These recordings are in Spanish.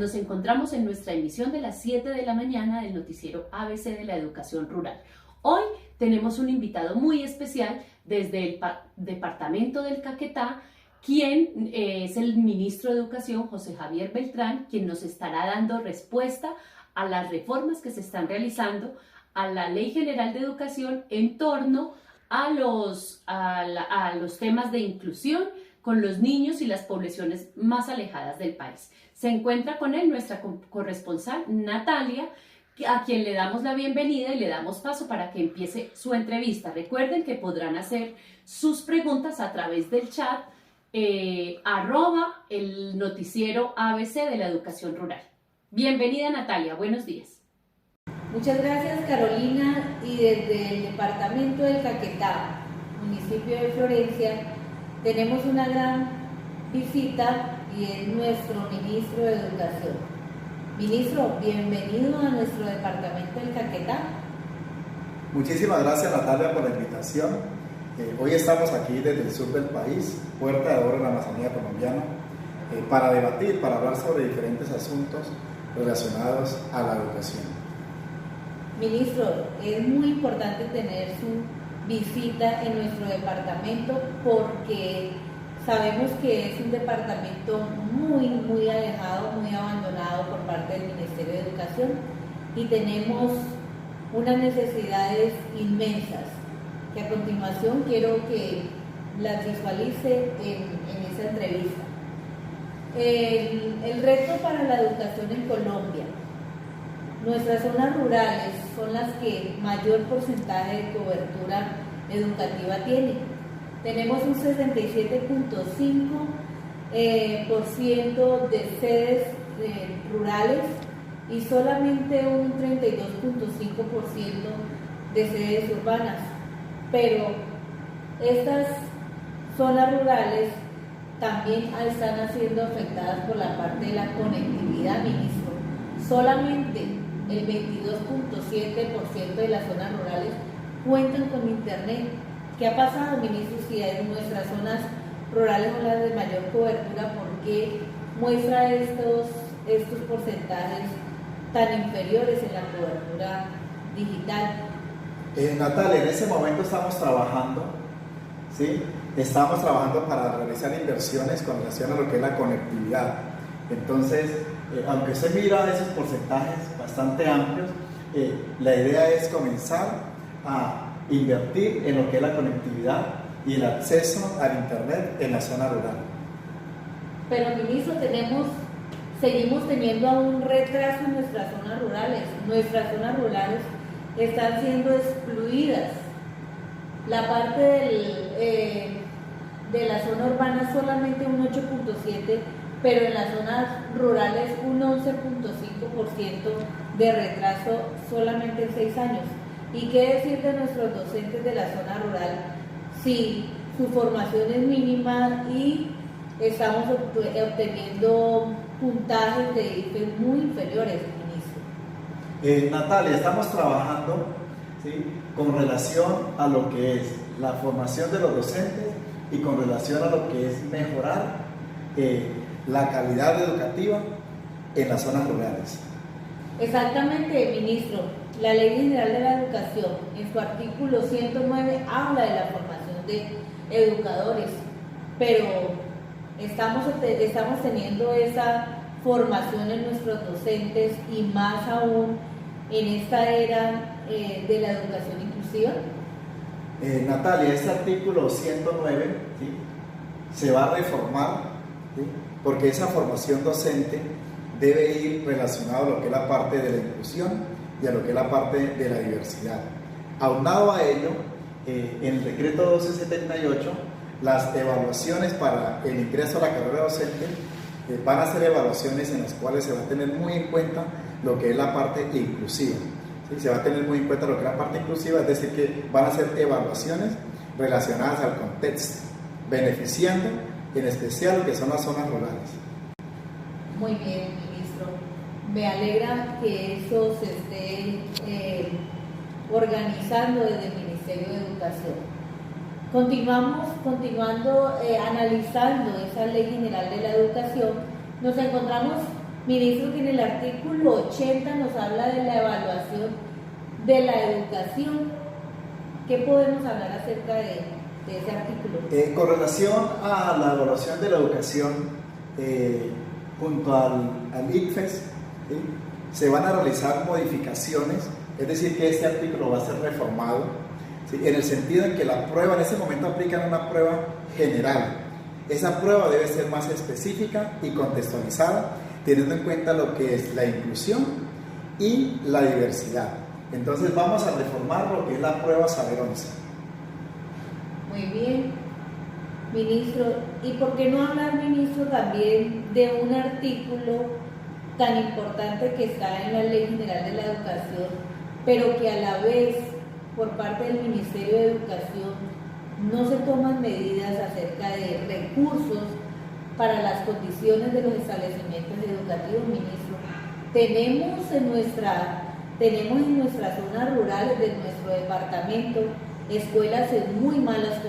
nos encontramos en nuestra emisión de las 7 de la mañana del noticiero ABC de la Educación Rural. Hoy tenemos un invitado muy especial desde el departamento del Caquetá, quien es el ministro de Educación, José Javier Beltrán, quien nos estará dando respuesta a las reformas que se están realizando a la Ley General de Educación en torno a los temas de inclusión con los niños y las poblaciones más alejadas del país. Se encuentra con él nuestra corresponsal Natalia, a quien le damos la bienvenida y le damos paso para que empiece su entrevista. Recuerden que podrán hacer sus preguntas a través del chat @el noticiero ABC de la Educación Rural. Bienvenida Natalia, buenos días. Muchas gracias Carolina, y desde el departamento del Caquetá, municipio de Florencia, tenemos una gran visita y es nuestro ministro de Educación. Ministro, bienvenido a nuestro departamento del Caquetá. Muchísimas gracias Natalia por la invitación. Hoy estamos aquí desde el sur del país, Puerta de Oro en la Amazonía colombiana, para debatir, para hablar sobre diferentes asuntos relacionados a la educación. Ministro, es muy importante tener su visita en nuestro departamento porque sabemos que es un departamento muy alejado, muy abandonado por parte del Ministerio de Educación y tenemos unas necesidades inmensas que a continuación quiero que las visualice en esa entrevista. El reto para la educación en Colombia. Nuestras zonas rurales son las que mayor porcentaje de cobertura educativa tienen. Tenemos un 67.5% de sedes rurales y solamente un 32.5% de sedes urbanas. Pero estas zonas rurales también están siendo afectadas por la parte de la conectividad, ministro. Solamente el 22.7% de las zonas rurales cuentan con internet. ¿Qué ha pasado, ministro, si en nuestras zonas rurales son las de mayor cobertura? ¿Por qué muestra estos porcentajes tan inferiores en la cobertura digital? Natalia, en ese momento estamos trabajando, ¿sí? Estamos trabajando para realizar inversiones con relación a lo que es la conectividad. Entonces, aunque usted mira esos porcentajes bastante amplios, la idea es comenzar a invertir en lo que es la conectividad y el acceso al internet en la zona rural. Pero ministro, seguimos teniendo aún retraso en nuestras zonas rurales. Nuestras zonas rurales están siendo excluidas. La parte de la zona urbana solamente un 8.7%, pero en las zonas rurales un 11.5% de retraso solamente en 6 años. ¿Y qué decir de nuestros docentes de la zona rural si su formación es mínima y estamos obteniendo puntajes de IFE muy inferiores, ministro? Natalia, estamos trabajando, ¿sí?, con relación a lo que es la formación de los docentes y con relación a lo que es mejorar la calidad educativa en las zonas rurales. Exactamente, ministro. La Ley General de la Educación, en su artículo 109, habla de la formación de educadores, pero estamos teniendo esa formación en nuestros docentes y más aún en esta era de la educación inclusiva. Natalia, este artículo 109, ¿sí?, se va a reformar, ¿sí?, porque esa formación docente debe ir relacionada a lo que es la parte de la inclusión y a lo que es la parte de la diversidad. Aunado a ello, en el decreto 1278, las evaluaciones para el ingreso a la carrera docente van a ser evaluaciones en las cuales se va a tener muy en cuenta lo que es la parte inclusiva. ¿Sí? Se va a tener muy en cuenta lo que es la parte inclusiva, es decir, que van a ser evaluaciones relacionadas al contexto, beneficiando en especial lo que son las zonas rurales. Muy bien, ministro. Me alegra que eso se esté organizando desde el Ministerio de Educación. Continuando analizando esa Ley General de la Educación, nos encontramos Ministro, que en el artículo 80 nos habla de la evaluación de la educación. ¿Qué podemos hablar acerca de ese artículo? Con relación a la evaluación de la educación, junto al ICFES, ¿sí?, se van a realizar modificaciones, es decir, que este artículo va a ser reformado, ¿sí?, en el sentido en que la prueba, en ese momento aplican una prueba general. Esa prueba debe ser más específica y contextualizada, teniendo en cuenta lo que es la inclusión y la diversidad. Entonces vamos a reformar lo que es la prueba Saber 11. Muy bien, ministro. ¿Y por qué no hablar, ministro, también de un artículo tan importante que está en la Ley General de la Educación, pero que a la vez, por parte del Ministerio de Educación, no se toman medidas acerca de recursos para las condiciones de los establecimientos educativos, ministro? Tenemos en nuestras zonas rurales de nuestro departamento escuelas en muy malas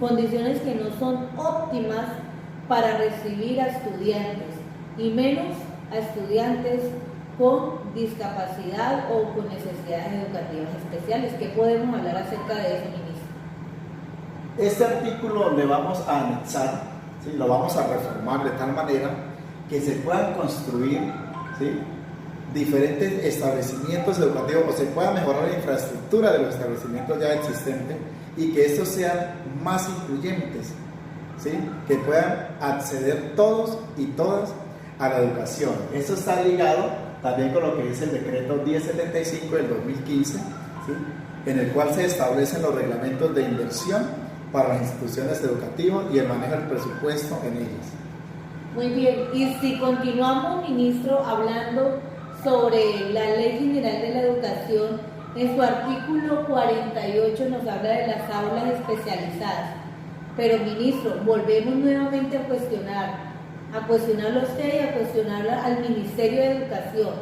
condiciones que no son óptimas para recibir a estudiantes, y menos a estudiantes con discapacidad o con necesidades educativas especiales. ¿Qué podemos hablar acerca de eso, ministro? Este artículo le vamos a anexar, ¿sí?, lo vamos a reformar de tal manera que se puedan construir, ¿sí?, diferentes establecimientos educativos, o se pueda mejorar la infraestructura de los establecimientos ya existentes y que estos sean más incluyentes, ¿sí?, que puedan acceder todos y todas a la educación. Esto está ligado también con lo que es el decreto 1075 del 2015, ¿sí?, en el cual se establecen los reglamentos de inversión para las instituciones educativas y el manejo del presupuesto en ellas. Muy bien, y si continuamos, ministro, hablando sobre la Ley General de la Educación, en su artículo 48 nos habla de las aulas especializadas. Pero, ministro, volvemos nuevamente a cuestionarlo a usted y a cuestionarlo al Ministerio de Educación,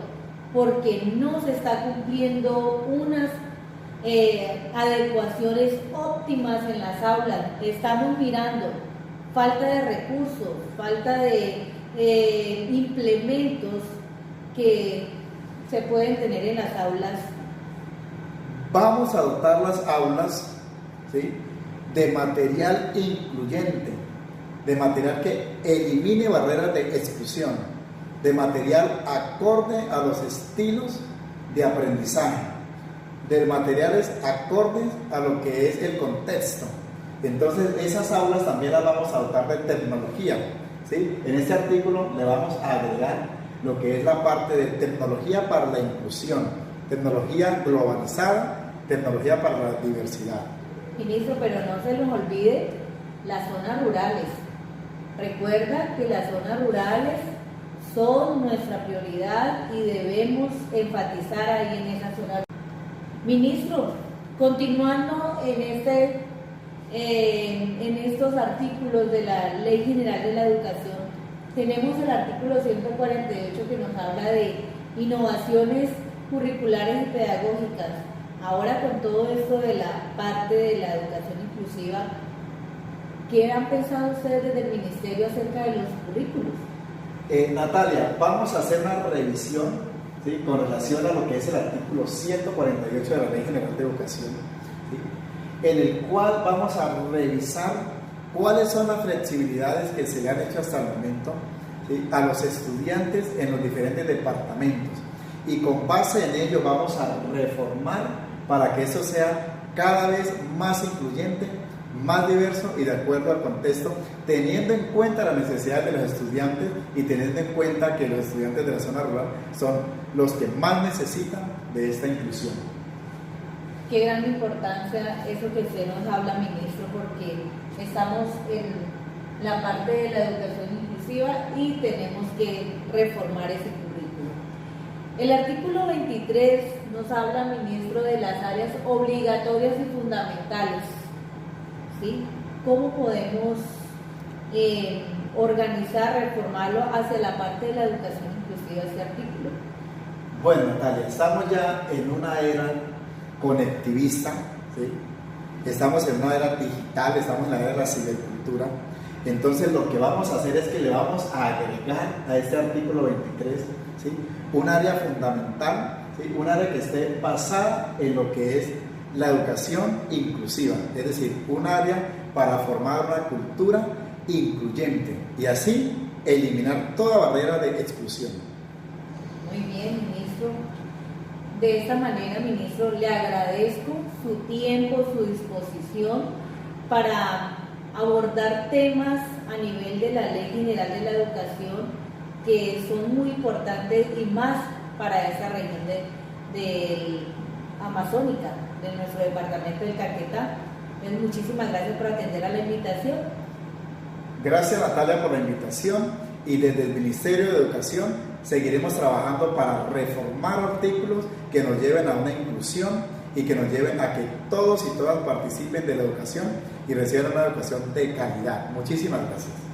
porque no se está cumpliendo unas adecuaciones óptimas en las aulas. Estamos mirando falta de recursos, falta de implementos que se pueden tener en las aulas. Vamos a dotar las aulas, ¿sí?, de material incluyente, de material que elimine barreras de exclusión, de material acorde a los estilos de aprendizaje, de materiales acordes a lo que es el contexto. Entonces esas aulas también las vamos a dotar de tecnología, ¿sí? En este artículo le vamos a agregar lo que es la parte de tecnología para la inclusión, tecnología globalizada, tecnología para la diversidad. Ministro, pero no se nos olvide las zonas rurales. Recuerda que las zonas rurales son nuestra prioridad y debemos enfatizar ahí en esas zonas. Ministro, continuando en estos artículos de la Ley General de la Educación, tenemos el artículo 148 que nos habla de innovaciones curriculares y pedagógicas. Ahora, con todo esto de la parte de la educación inclusiva, ¿qué han pensado ustedes desde el Ministerio acerca de los currículos? Natalia, vamos a hacer una revisión, ¿sí?, con relación a lo que es el artículo 148 de la Ley General de Educación, ¿sí?, en el cual vamos a revisar cuáles son las flexibilidades que se le han hecho hasta el momento, ¿sí?, a los estudiantes en los diferentes departamentos, y con base en ello vamos a reformar para que eso sea cada vez más incluyente, más diverso y de acuerdo al contexto, teniendo en cuenta las necesidades de los estudiantes y teniendo en cuenta que los estudiantes de la zona rural son los que más necesitan de esta inclusión. Qué gran importancia eso que usted nos habla, ministro, porque estamos en la parte de la educación inclusiva y tenemos que reformar ese currículo. El artículo 23 nos habla, ministro, de las áreas obligatorias y fundamentales, ¿sí? ¿Cómo podemos organizar, reformarlo hacia la parte de la educación inclusiva, ese artículo? Bueno, Natalia, estamos ya en una era conectivista, ¿sí? Estamos en una era digital, estamos en la era de la cibercultura, Entonces lo que vamos a hacer es que le vamos a agregar a este artículo 23, ¿sí?, un área fundamental, ¿sí?, un área que esté basada en lo que es la educación inclusiva, es decir, un área para formar una cultura incluyente y así eliminar toda barrera de exclusión. Muy bien, ministro. De esta manera, ministro, le agradezco su tiempo, su disposición para abordar temas a nivel de la Ley General de la Educación que son muy importantes y más para esa región de amazónica de nuestro departamento del Caquetá. Entonces, muchísimas gracias por atender a la invitación. Gracias, Natalia, por la invitación, y desde el Ministerio de Educación seguiremos trabajando para reformar artículos que nos lleven a una inclusión y que nos lleven a que todos y todas participen de la educación y reciban una educación de calidad. Muchísimas gracias.